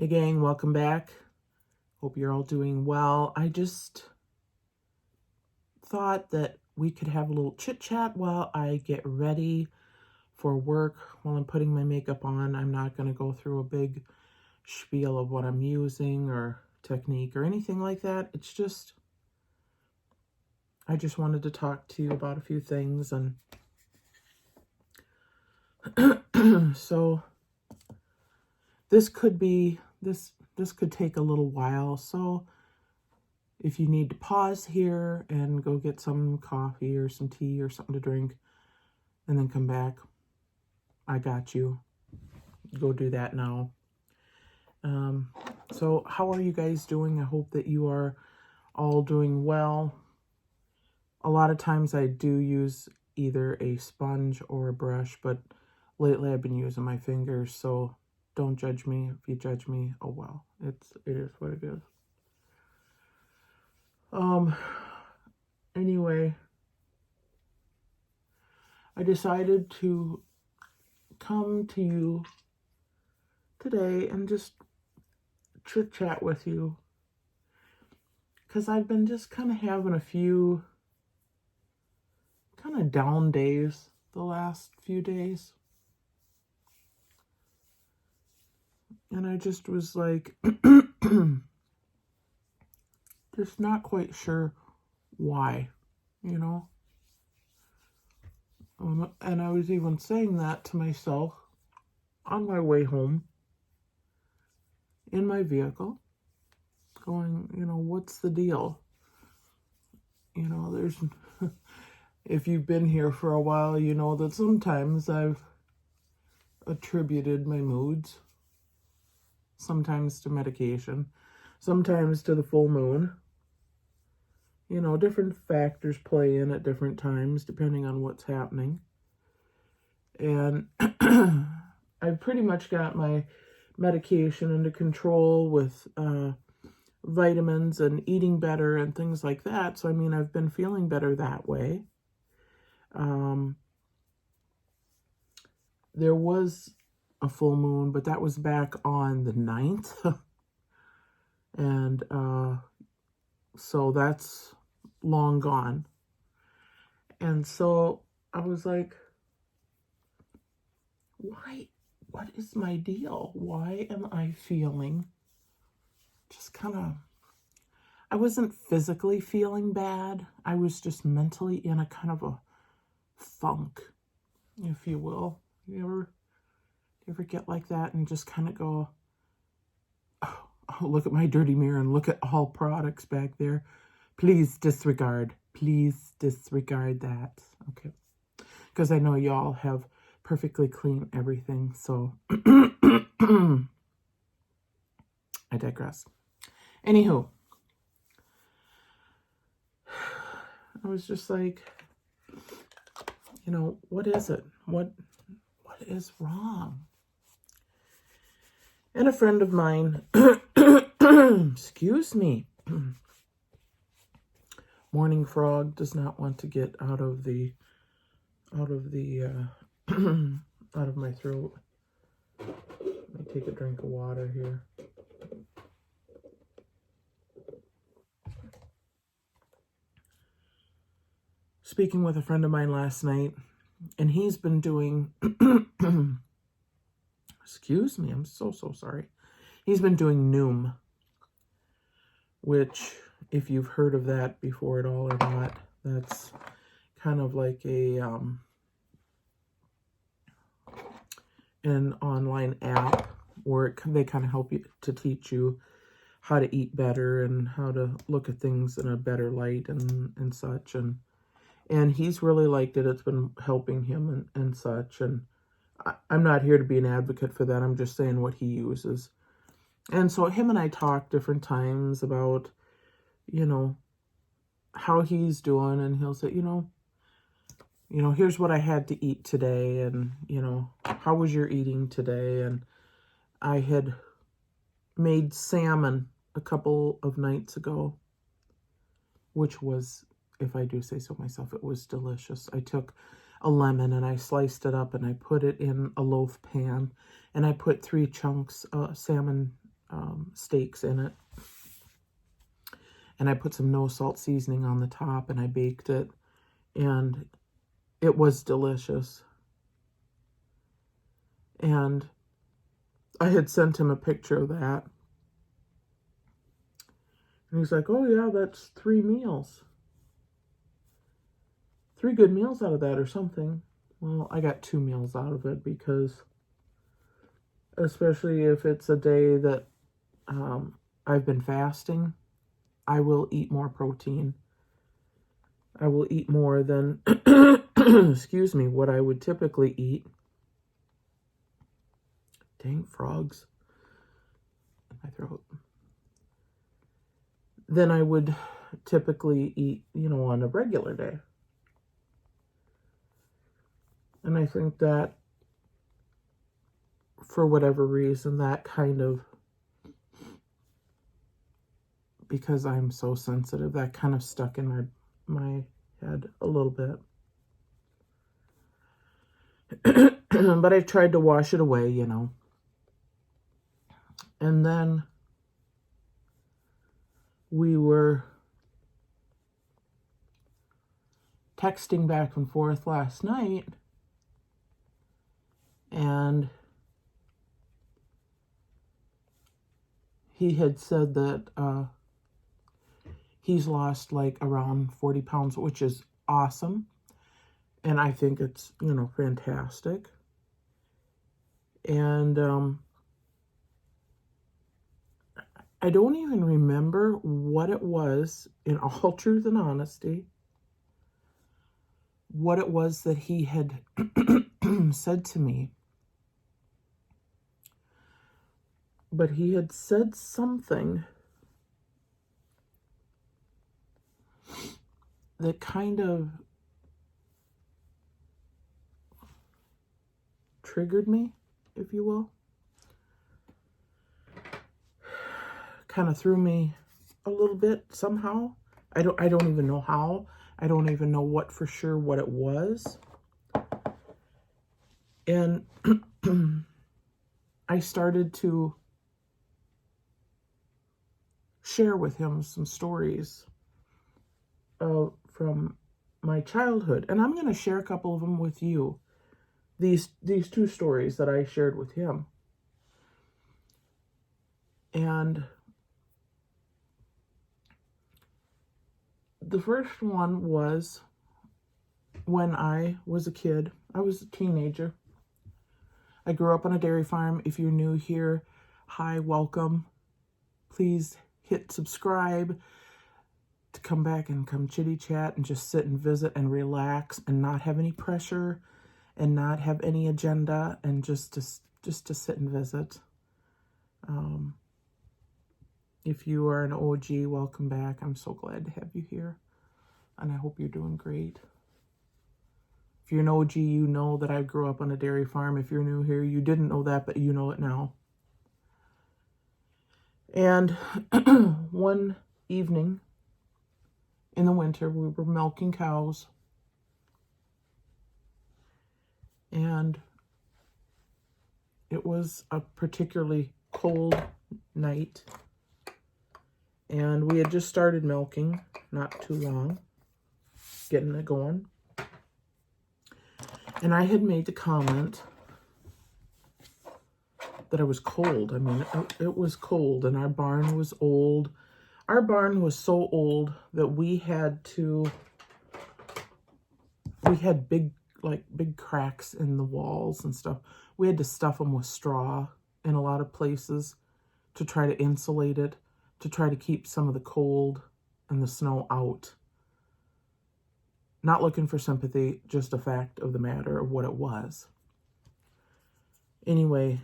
Hey gang, welcome back. Hope you're all doing well. I just thought that we could have a little chit chat while I get ready for work, while I'm putting my makeup on. I'm not going to go through a big spiel of what I'm using or technique or anything like that. It's just, I just wanted to talk to you about a few things. And so this could be, this could take a little while. So if you need to pause here and go get some coffee or some tea or something to drink and then come back, I got you. Go do that now. So how are you guys doing? I hope that you are all doing well. A lot of times I do use either a sponge or a brush, but lately I've been using my fingers, so don't judge me. If you judge me, oh well. It is what it is. Anyway, I decided to come to you today and just chit chat with you, because I've been just kind of having a few kind of down days the last few days. And I just was like, just not quite sure why, you know? And I was even saying that to myself on my way home in my vehicle, going, what's the deal? There's, if you've been here for a while, you know that sometimes I've attributed my moods, sometimes to medication, sometimes to the full moon. Different factors play in at different times depending on what's happening. And I've pretty much got my medication under control with vitamins and eating better and things like that. So, I've been feeling better that way. There was a full moon, but that was back on the 9th. And so that's long gone. And so I was like, what is my deal? Why am I feeling just kind of, I wasn't physically feeling bad. I was just mentally in a kind of a funk, if you will. You ever get like that and just kind of go, oh, look at my dirty mirror and look at all products back there. Please disregard that. Okay. Because I know y'all have perfectly clean everything. So I digress. Anywho, I was just like, what is it? What is wrong? And a friend of mine, excuse me, Morning Frog does not want to get out of out of my throat. Let me take a drink of water here. Speaking with a friend of mine last night, and he's been doing, excuse me, I'm so sorry. He's been doing Noom, which, if you've heard of that before at all or not, that's kind of like an online app where they kind of help you to teach you how to eat better and how to look at things in a better light and such. And he's really liked it. It's been helping him and such. And I'm not here to be an advocate for that. I'm just saying what he uses. And so him and I talk different times about, how he's doing. And he'll say, here's what I had to eat today. And, how was your eating today? And I had made salmon a couple of nights ago, which was, if I do say so myself, it was delicious. I took a lemon and I sliced it up and I put it in a loaf pan and I put 3 chunks of salmon steaks in it. And I put some no salt seasoning on the top and I baked it. And it was delicious. And I had sent him a picture of that. And he's like, oh yeah, that's 3 meals. 3 good meals out of that or something. Well, I got 2 meals out of it because, especially if it's a day that I've been fasting, I will eat more protein. I will eat more than, excuse me, what I would typically eat. Dang frogs in my throat. Than I would typically eat, on a regular day. And I think that, for whatever reason, that kind of, because I'm so sensitive, that kind of stuck in my head a little bit. But I tried to wash it away, And then we were texting back and forth last night, and he had said that he's lost like around 40 pounds, which is awesome. And I think it's, fantastic. And I don't even remember what it was, in all truth and honesty, what it was that he had said to me. But he had said something that kind of triggered me, if you will. Kind of threw me a little bit somehow. I don't even know how. I don't even know what it was. And I started to share with him some stories from my childhood. And I'm going to share a couple of them with you. These 2 stories that I shared with him. And the first one was when I was a kid. I was a teenager. I grew up on a dairy farm. If you're new here, hi, welcome. Please hit subscribe to come back and come chitty chat and just sit and visit and relax and not have any pressure and not have any agenda and just to sit and visit. If you are an OG, welcome back. I'm so glad to have you here, and I hope you're doing great. If you're an OG, you know that I grew up on a dairy farm. If you're new here, you didn't know that, but you know it now. And one evening in the winter, we were milking cows. And it was a particularly cold night. And we had just started milking, not too long, getting it going. And I had made the comment that I was cold. I mean, it was cold, and our barn was old. Our barn was so old that we had big cracks in the walls and stuff. We had to stuff them with straw in a lot of places to try to insulate it, to try to keep some of the cold and the snow out. Not looking for sympathy, just a fact of the matter of what it was. Anyway,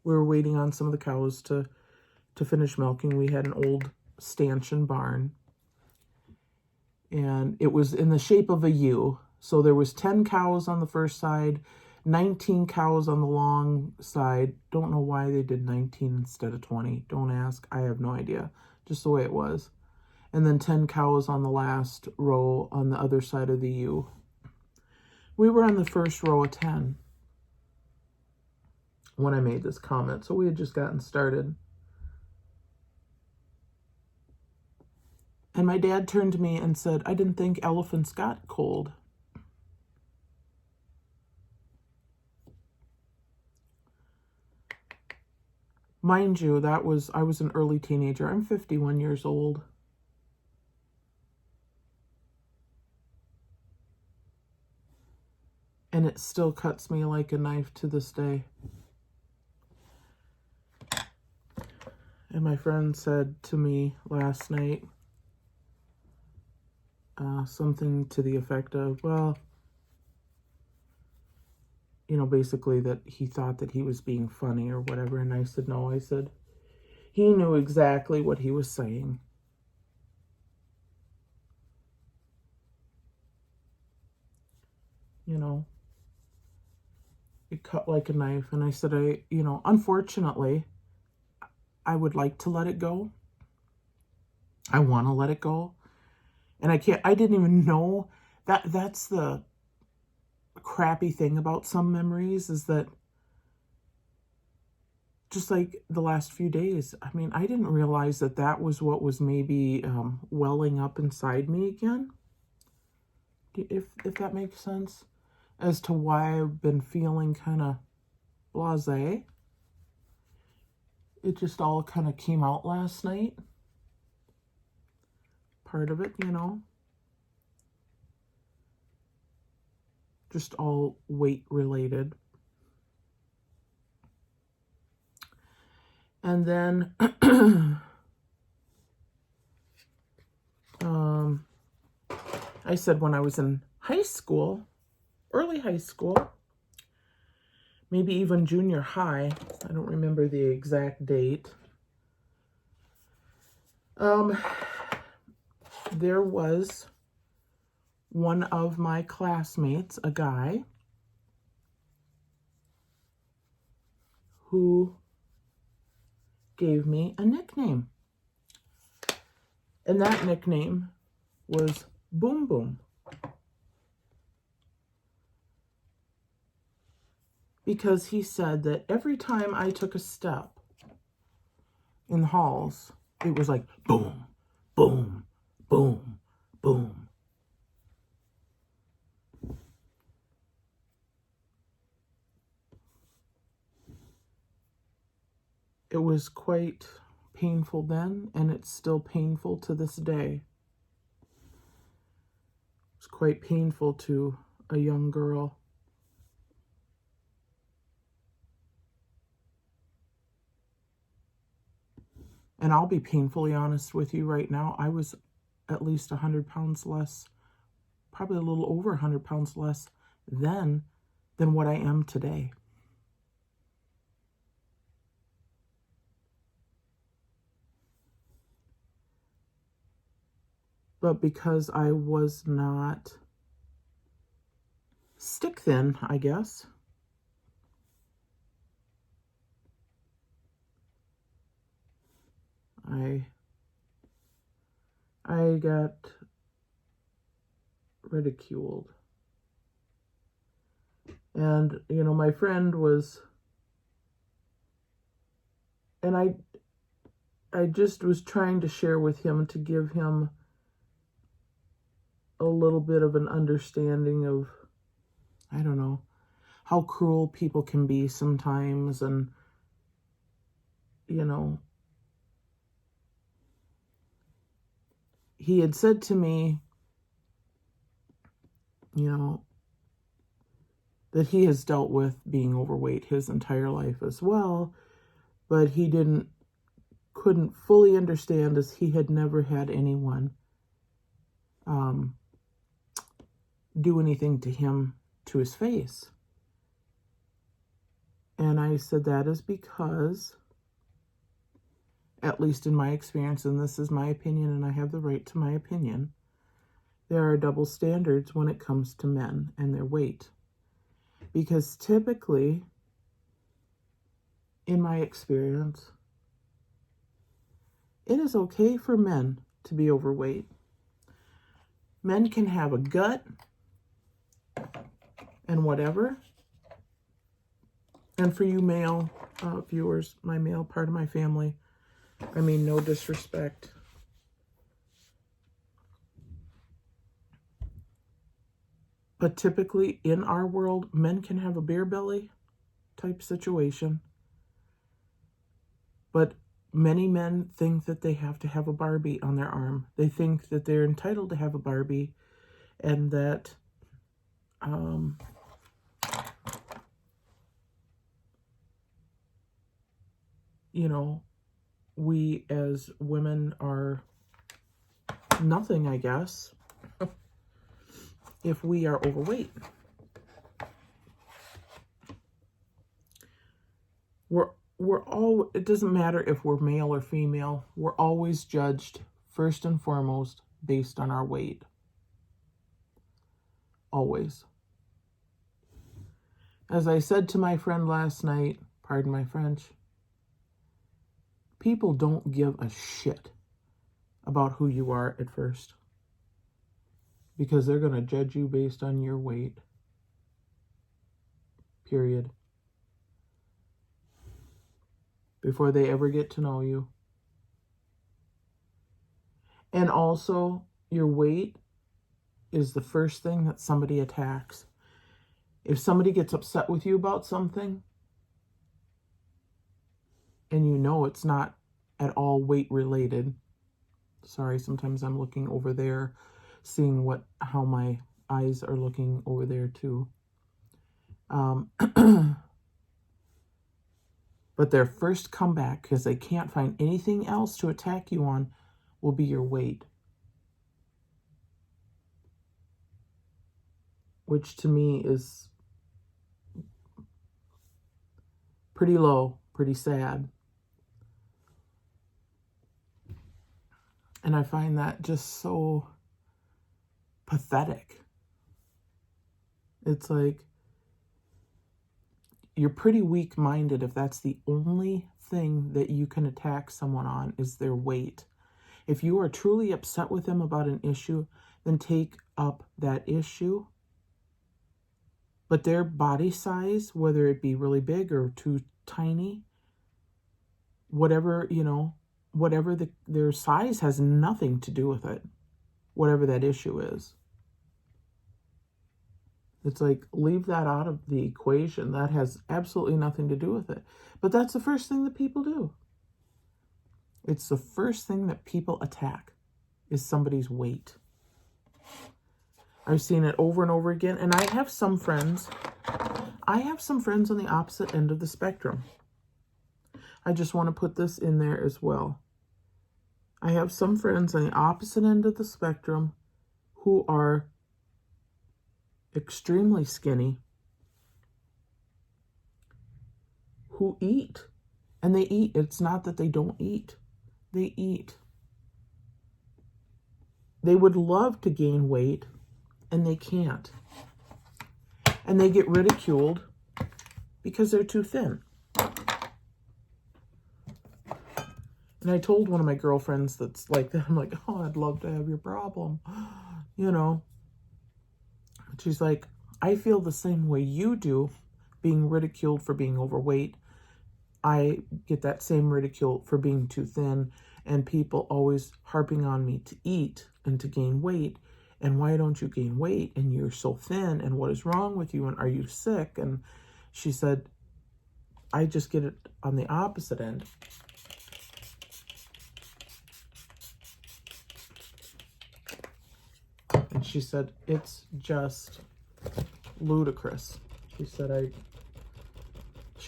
we were waiting on some of the cows to finish milking. We had an old stanchion barn, and it was in the shape of a U. So there was 10 cows on the first side, 19 cows on the long side. Don't know why they did 19 instead of 20. Don't ask. I have no idea. Just the way it was. And then 10 cows on the last row on the other side of the U. We were on the first row of 10 when I made this comment. So we had just gotten started. And my dad turned to me and said, I didn't think elephants got cold. Mind you, I was an early teenager. I'm 51 years old. And it still cuts me like a knife to this day. And my friend said to me last night, something to the effect of, well, you know, basically that he thought that he was being funny or whatever. And I said, no, I said, he knew exactly what he was saying. You know, it cut like a knife. And I said, unfortunately, I would like to let it go. I want to let it go. And I didn't even know that's the crappy thing about some memories, is that just like the last few days, I mean, I didn't realize that was what was maybe welling up inside me again. If that makes sense, as to why I've been feeling kind of blasé. It just all kind of came out last night. Part of it, you know. Just all weight related. And then I said when I was in high school, early high school, maybe even junior high, I don't remember the exact date, there was one of my classmates, a guy, who gave me a nickname. And that nickname was Boom Boom. Because he said that every time I took a step in the halls, it was like boom, boom, boom, boom. It was quite painful then, and it's still painful to this day. It's quite painful to a young girl. And I'll be painfully honest with you right now. I was at least 100 pounds less, probably a little over 100 pounds less then than what I am today. But because I was not stick thin, I guess, I got ridiculed. And, you know, my friend was, and I just was trying to share with him to give him a little bit of an understanding of, I don't know, how cruel people can be sometimes. And, you know, he had said to me, you know, that he has dealt with being overweight his entire life as well, but he couldn't fully understand, as he had never had anyone do anything to him, to his face. And I said, that is because, at least in my experience, and this is my opinion and I have the right to my opinion, there are double standards when it comes to men and their weight. Because typically, in my experience, it is okay for men to be overweight. Men can have a gut and whatever. And for you male viewers, my male part of my family, I mean, no disrespect. But typically in our world, men can have a beer belly type situation. But many men think that they have to have a Barbie on their arm. They think that they're entitled to have a Barbie, and that you know, we as women are nothing, I guess, if we are overweight. It doesn't matter if we're male or female, we're always judged first and foremost based on our weight. Always. As I said to my friend last night, pardon my French, people don't give a shit about who you are at first, because they're going to judge you based on your weight. Period. Before they ever get to know you. And also, your weight is the first thing that somebody attacks. If somebody gets upset with you about something, and you know it's not at all weight related. Sorry, sometimes I'm looking over there, seeing how my eyes are looking over there too. But their first comeback, because they can't find anything else to attack you on, will be your weight. Which to me is pretty low, pretty sad. And I find that just so pathetic. It's like, you're pretty weak-minded if that's the only thing that you can attack someone on is their weight. If you are truly upset with them about an issue, then take up that issue. But their body size, whether it be really big or too tiny, whatever, their size has nothing to do with it, whatever that issue is. It's like, leave that out of the equation. That has absolutely nothing to do with it. But that's the first thing that people do. It's the first thing that people attack is somebody's weight. I've seen it over and over again. And I have some friends on the opposite end of the spectrum. I just want to put this in there as well. I have some friends on the opposite end of the spectrum who are extremely skinny, who eat. And they eat. It's not that they don't eat. They eat. They would love to gain weight, and they can't. And they get ridiculed because they're too thin. And I told one of my girlfriends that's like that, I'm like, oh, I'd love to have your problem. She's like, I feel the same way you do, being ridiculed for being overweight. I get that same ridicule for being too thin, and people always harping on me to eat and to gain weight. And why don't you gain weight? And you're so thin, and what is wrong with you? And are you sick? And she said, I just get it on the opposite end. And she said, it's just ludicrous. She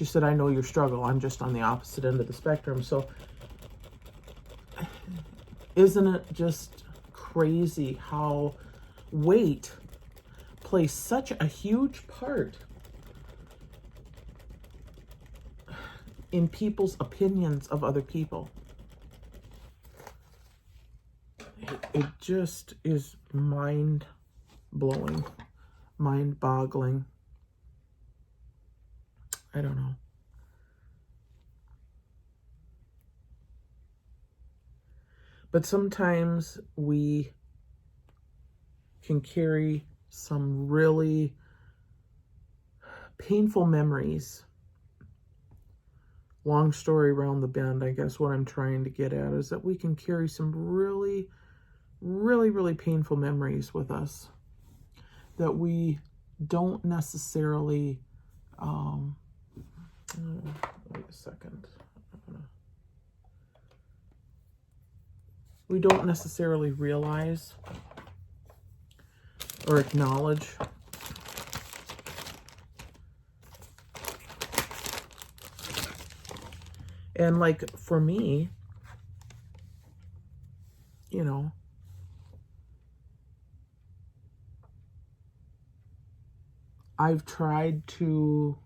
said, I know your struggle. I'm just on the opposite end of the spectrum. So isn't it just crazy how weight plays such a huge part in people's opinions of other people? It just is mind-blowing, mind-boggling. I don't know. But sometimes we can carry some really painful memories. Long story around the bend, I guess what I'm trying to get at is that we can carry some really, really, really painful memories with us that we don't necessarily, wait a second. We don't necessarily realize or acknowledge. And like for me, you know, I've tried to,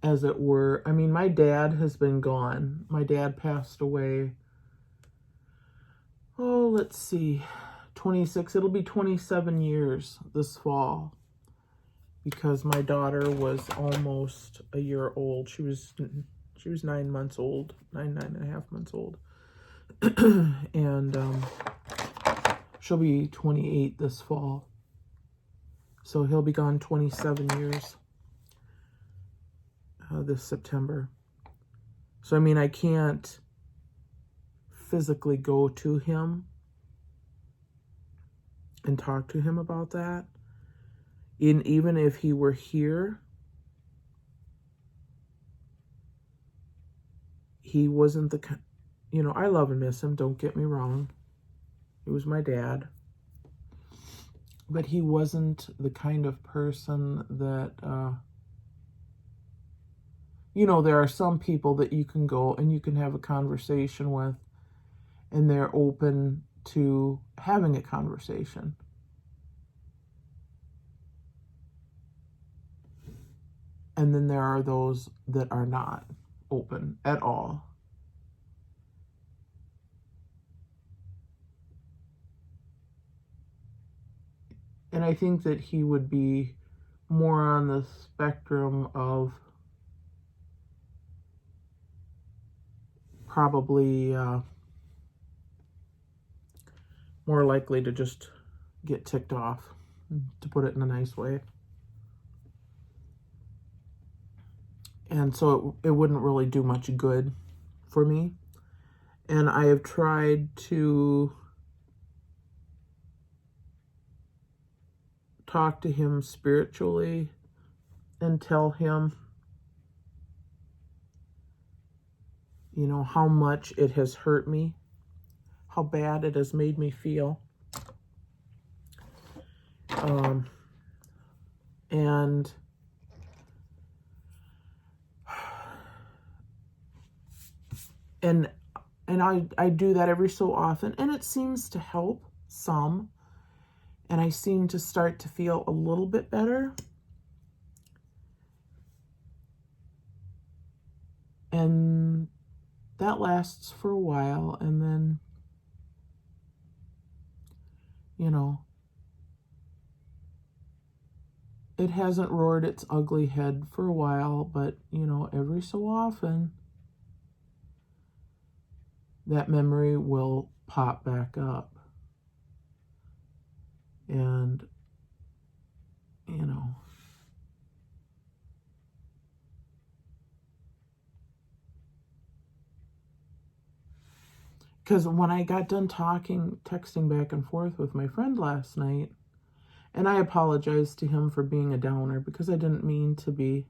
as it were, I mean, my dad has been gone. My dad passed away, oh, let's see, 26, it'll be 27 years this fall, because my daughter was almost a year old. She was 9 months old, nine and a half months old. And she'll be 28 this fall. So he'll be gone 27 years this September. So, I mean, I can't physically go to him and talk to him about that. Even if he were here, he wasn't the, you know, I love and miss him, don't get me wrong. He was my dad. But he wasn't the kind of person that, you know, there are some people that you can go and you can have a conversation with, and they're open to having a conversation. And then there are those that are not open at all. And I think that he would be more on the spectrum of probably more likely to just get ticked off, to put it in a nice way. And so it wouldn't really do much good for me. And I have tried to talk to him spiritually and tell him, you know, how much it has hurt me, how bad it has made me feel. And I do that every so often, and it seems to help some, and I seem to start to feel a little bit better. And that lasts for a while, and then, you know, it hasn't roared its ugly head for a while, but, you know, every so often, that memory will pop back up. And, you know, because when I got done texting back and forth with my friend last night, and I apologized to him for being a downer, because I didn't mean to be,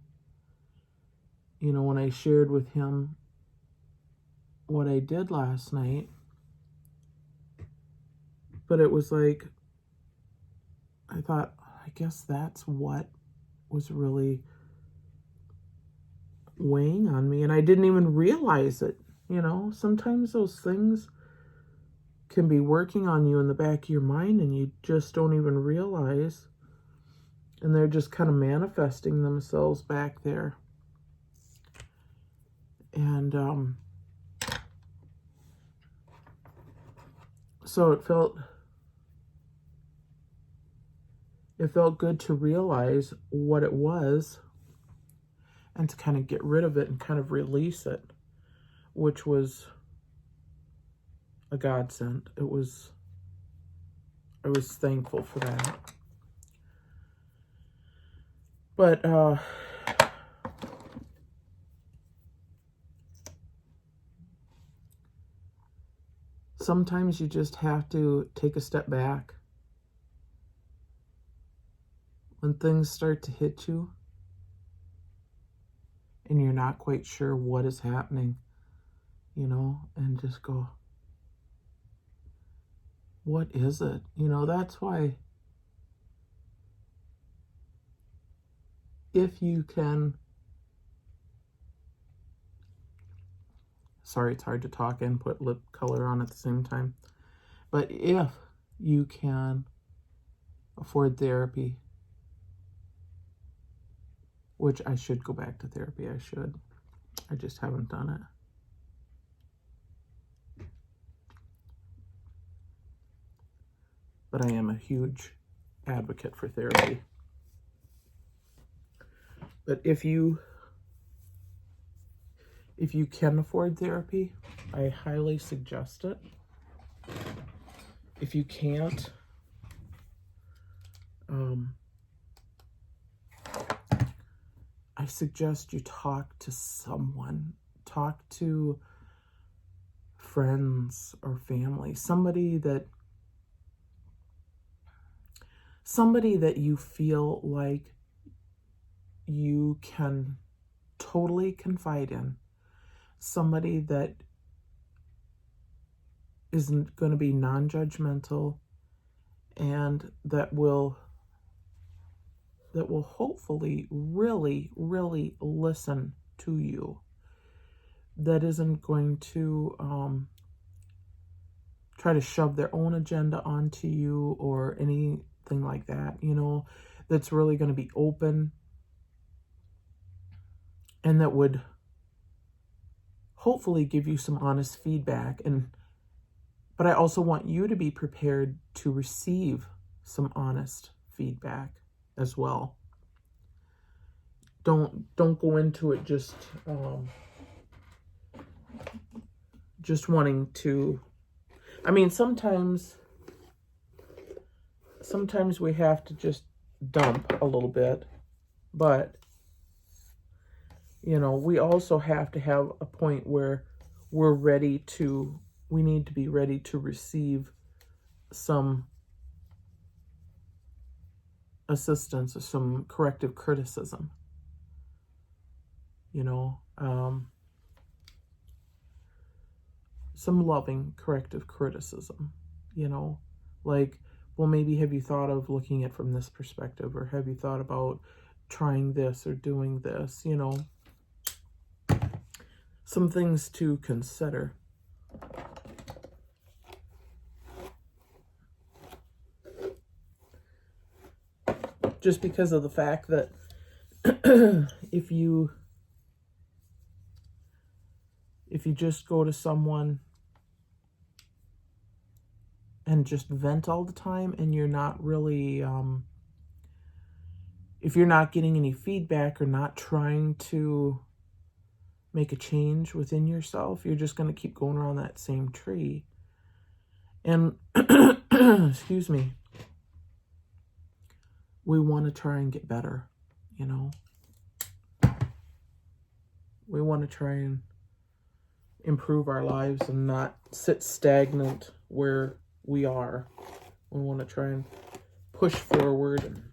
you know, when I shared with him what I did last night. But it was like, I thought, I guess that's what was really weighing on me, and I didn't even realize it. You know, sometimes those things can be working on you in the back of your mind, and you just don't even realize, and they're just kind of manifesting themselves back there. And so it felt good to realize what it was, and to kind of get rid of it and kind of release it, which was a godsend. I was thankful for that. But sometimes you just have to take a step back when things start to hit you and you're not quite sure what is happening, you know, and just go, what is it? You know, that's why if you can, sorry, it's hard to talk and put lip color on at the same time, but if you can afford therapy, which I should go back to therapy, I just haven't done it. But I am a huge advocate for therapy. But if you can afford therapy, I highly suggest it. If you can't, I suggest you talk to someone. Talk to friends or family, somebody that you feel like you can totally confide in, somebody that isn't going to be non-judgmental and that will hopefully really, really listen to you, that isn't going to try to shove their own agenda onto you or anything like that, you know, that's really going to be open and that would hopefully give you some honest feedback. But I also want you to be prepared to receive some honest feedback as well. Don't go into it just wanting to. I mean, sometimes we have to just dump a little bit, but you know, we also have to have a point where we need to be ready to receive some assistance or some corrective criticism, you know, some loving corrective criticism, you know, like, well, maybe have you thought of looking at it from this perspective, or have you thought about trying this or doing this, you know, some things to consider. Just because of the fact that if you just go to someone and just vent all the time and you're not really, if you're not getting any feedback or not trying to make a change within yourself, you're just going to keep going around that same tree. And, excuse me, we want to try and get better, you know. We want to try and improve our lives and not sit stagnant where we are. We want to try and push forward and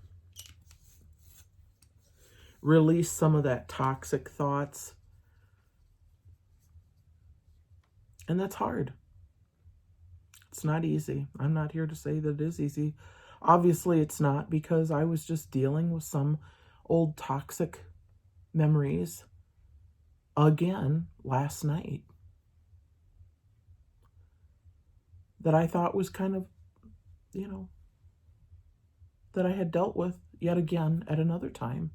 release some of that toxic thoughts. And that's hard. It's not easy. I'm not here to say that it is easy. Obviously, it's not, because I was just dealing with some old toxic memories again last night that I thought was kind of, you know, that I had dealt with yet again at another time.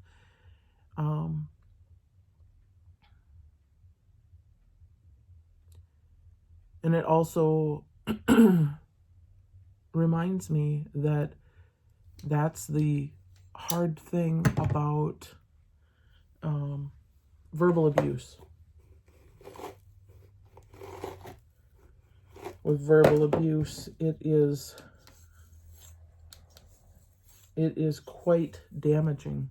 And it also reminds me that that's the hard thing about verbal abuse. With verbal abuse, it is quite damaging.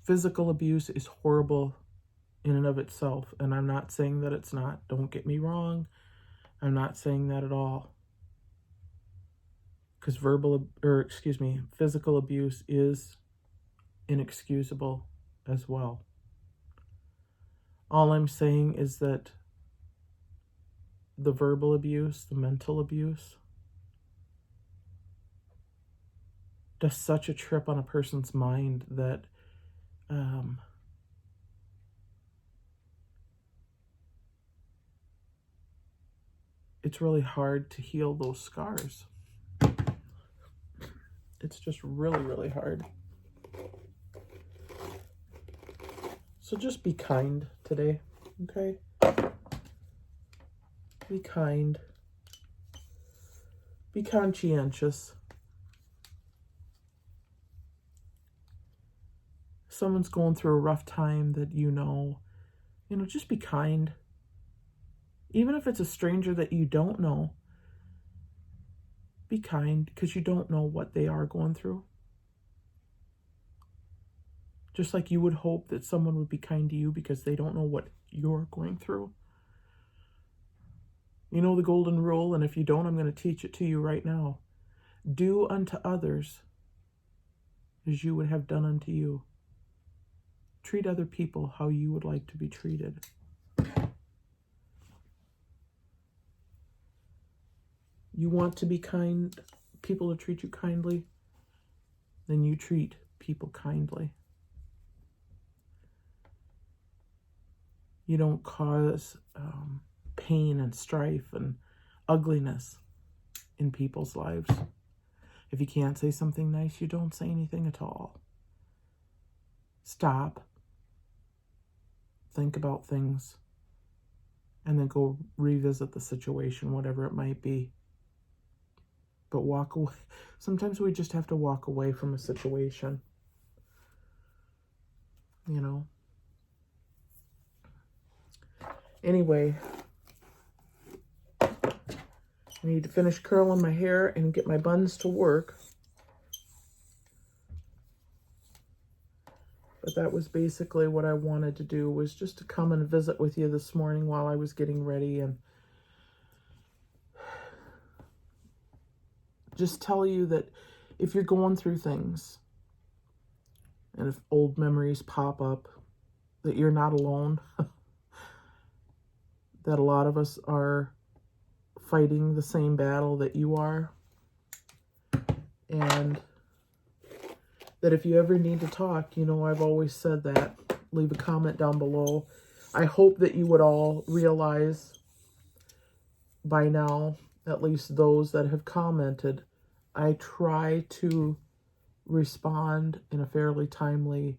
Physical abuse is horrible in and of itself, and I'm not saying that it's not. Don't get me wrong. I'm not saying that at all. because physical abuse is inexcusable as well. All I'm saying is that the verbal abuse, the mental abuse, does such a trip on a person's mind that it's really hard to heal those scars. It's just really, really hard. So just be kind today, okay? Be kind. Be conscientious. If someone's going through a rough time that you know, just be kind. Even if it's a stranger that you don't know, be kind, because you don't know what they are going through. Just like you would hope that someone would be kind to you because they don't know what you're going through. You know the golden rule, and if you don't, I'm going to teach it to you right now. Do unto others as you would have done unto you. Treat other people how you would like to be treated. You want to be kind, people to treat you kindly, then you treat people kindly. You don't cause pain and strife and ugliness in people's lives. If you can't say something nice, you don't say anything at all. Stop. Think about things. And then go revisit the situation, whatever it might be. But walk away. Sometimes we just have to walk away from a situation. Anyway, I need to finish curling my hair and get my buns to work. But that was basically what I wanted to do, was just to come and visit with you this morning while I was getting ready and just tell you that if you're going through things and if old memories pop up, that you're not alone. That a lot of us are fighting the same battle that you are. And that if you ever need to talk, I've always said that. Leave a comment down below. I hope that you would all realize by now, at least those that have commented, I try to respond in a fairly timely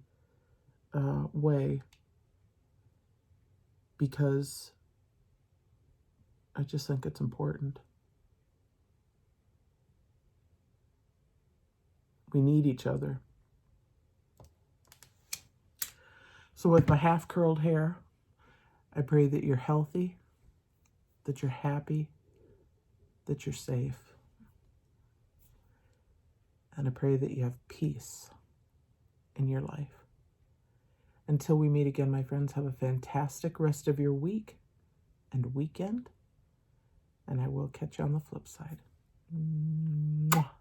way, because I just think it's important. We need each other. So with my half-curled hair, I pray that you're healthy, that you're happy, that you're safe. And I pray that you have peace in your life. Until we meet again, my friends, have a fantastic rest of your week and weekend. And I will catch you on the flip side. Mwah.